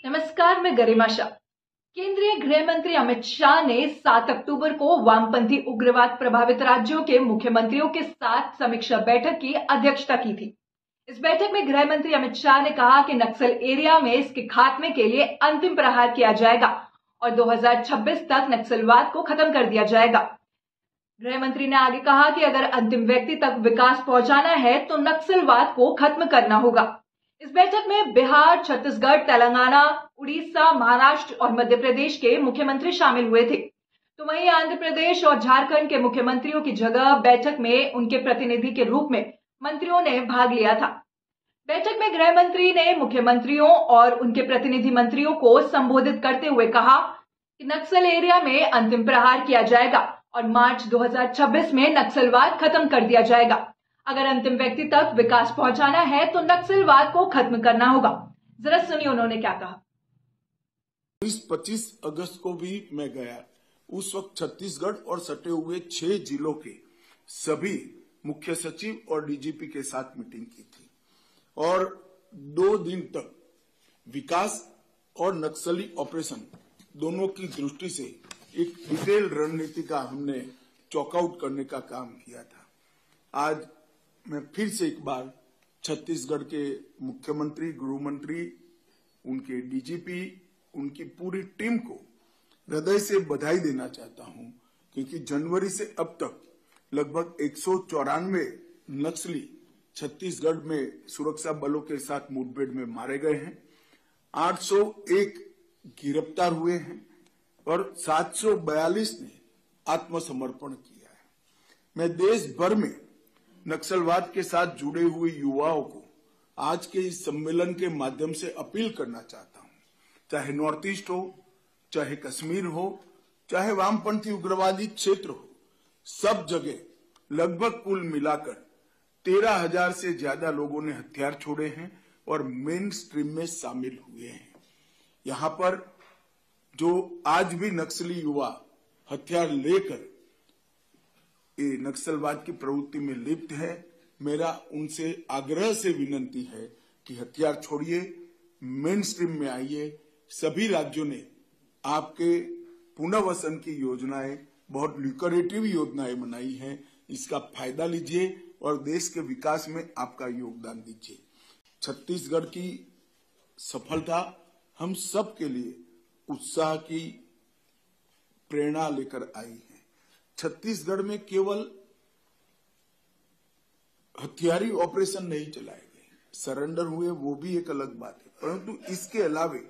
नमस्कार, मैं गरिमा शाह। केंद्रीय गृह मंत्री अमित शाह ने 7 अक्टूबर को वामपंथी उग्रवाद प्रभावित राज्यों के मुख्यमंत्रियों के साथ समीक्षा बैठक की अध्यक्षता की थी। इस बैठक में गृह मंत्री अमित शाह ने कहा कि नक्सल एरिया में इसके खात्मे के लिए अंतिम प्रहार किया जाएगा और 2026 तक नक्सलवाद को खत्म कर दिया जाएगा। गृह मंत्री ने आगे कहा कि अगर अंतिम व्यक्ति तक विकास पहुंचाना है तो नक्सलवाद को खत्म करना होगा। इस बैठक में बिहार, छत्तीसगढ़, तेलंगाना, उड़ीसा, महाराष्ट्र और मध्य प्रदेश के मुख्यमंत्री शामिल हुए थे। तो वहीं आंध्र प्रदेश और झारखंड के मुख्यमंत्रियों की जगह बैठक में उनके प्रतिनिधि के रूप में मंत्रियों ने भाग लिया था। बैठक में गृह मंत्री ने मुख्यमंत्रियों और उनके प्रतिनिधि मंत्रियों को संबोधित करते हुए कहा कि नक्सल एरिया में अंतिम प्रहार किया जाएगा और मार्च 2026 में नक्सलवाद खत्म कर दिया जाएगा। अगर अंतिम व्यक्ति तक विकास पहुंचाना है तो नक्सलवाद को खत्म करना होगा। जरा सुनिए उन्होंने क्या कहा। 25 अगस्त को भी मैं गया। उस वक्त छत्तीसगढ़ और सटे हुए 6 जिलों के सभी मुख्य सचिव और डीजीपी के साथ मीटिंग की थी और 2 दिन तक विकास और नक्सली ऑपरेशन दोनों की दृष्टि से एक डिटेल रणनीति का हमने चॉकआउट करने का काम किया था। आज मैं फिर से एक बार छत्तीसगढ़ के मुख्यमंत्री, गृह मंत्री, उनके डीजीपी, उनकी पूरी टीम को हृदय से बधाई देना चाहता हूं, क्योंकि जनवरी से अब तक लगभग 194 नक्सली छत्तीसगढ़ में सुरक्षा बलों के साथ मुठभेड़ में मारे गए हैं, 801 गिरफ्तार हुए हैं और 742 ने आत्मसमर्पण किया है। मैं देश भर में नक्सलवाद के साथ जुड़े हुए युवाओं को आज के इस सम्मेलन के माध्यम से अपील करना चाहता हूं, चाहे नॉर्थ ईस्ट हो, चाहे कश्मीर हो, चाहे वामपंथी उग्रवादी क्षेत्र हो, सब जगह लगभग कुल मिलाकर 13,000 से ज्यादा लोगों ने हथियार छोड़े हैं और मेन स्ट्रीम में शामिल हुए हैं। यहां पर जो आज भी नक्सली युवा हथियार लेकर ये नक्सलवाद की प्रवृत्ति में लिप्त है, मेरा उनसे आग्रह से विनंती है कि हथियार छोड़िए, मेन स्ट्रीम में आइए। सभी राज्यों ने आपके पुनर्वसन की योजनाएं, बहुत ल्यूक्रेटिव योजनाएं बनाई हैं, इसका फायदा लीजिए और देश के विकास में आपका योगदान दीजिए। छत्तीसगढ़ की सफलता हम सब के लिए उत्साह की प्रेरणा लेकर आई है। छत्तीसगढ़ में केवल हथियारी ऑपरेशन नहीं चलाए गए, सरेंडर हुए, वो भी एक अलग बात है, परंतु इसके अलावे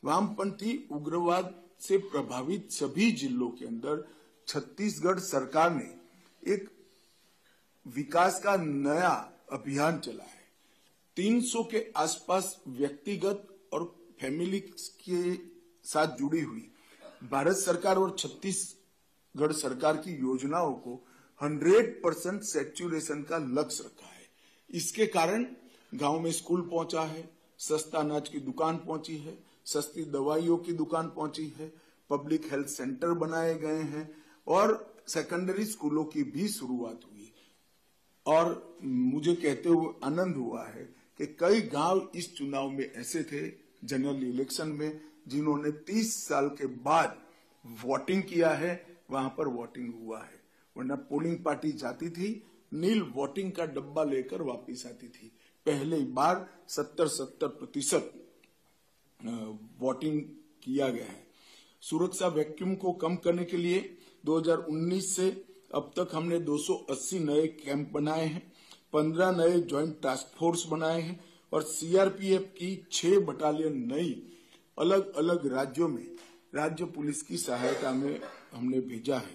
वामपंथी उग्रवाद से प्रभावित सभी जिलों के अंदर छत्तीसगढ़ सरकार ने एक विकास का नया अभियान चलाया है। 300 के आसपास व्यक्तिगत और फैमिली के साथ जुड़ी हुई भारत सरकार और छत्तीसगढ़ सरकार की योजनाओं को 100% सैचुरेशन का लक्ष्य रखा है। इसके कारण गांव में स्कूल पहुंचा है, सस्ता अनाज की दुकान पहुंची है, सस्ती दवाइयों की दुकान पहुंची है, पब्लिक हेल्थ सेंटर बनाए गए हैं और सेकेंडरी स्कूलों की भी शुरुआत हुई। और मुझे कहते हुए आनंद हुआ है कि कई गांव इस चुनाव में ऐसे थे, जनरल इलेक्शन में, जिन्होंने 30 साल के बाद वोटिंग किया है, वहां पर वोटिंग हुआ है। वरना पोलिंग पार्टी जाती थी, नील वोटिंग का डब्बा लेकर वापस आती थी। पहले बार 70% वोटिंग किया गया है। सुरक्षा वैक्यूम को कम करने के लिए 2019 से अब तक हमने 280 नए कैंप बनाए हैं, 15 नए ज्वाइंट टास्क फोर्स बनाए हैं और सीआरपीएफ की 6 बटालियन नई अलग अलग राज्यों में राज्य पुलिस की सहायता में हमने भेजा है।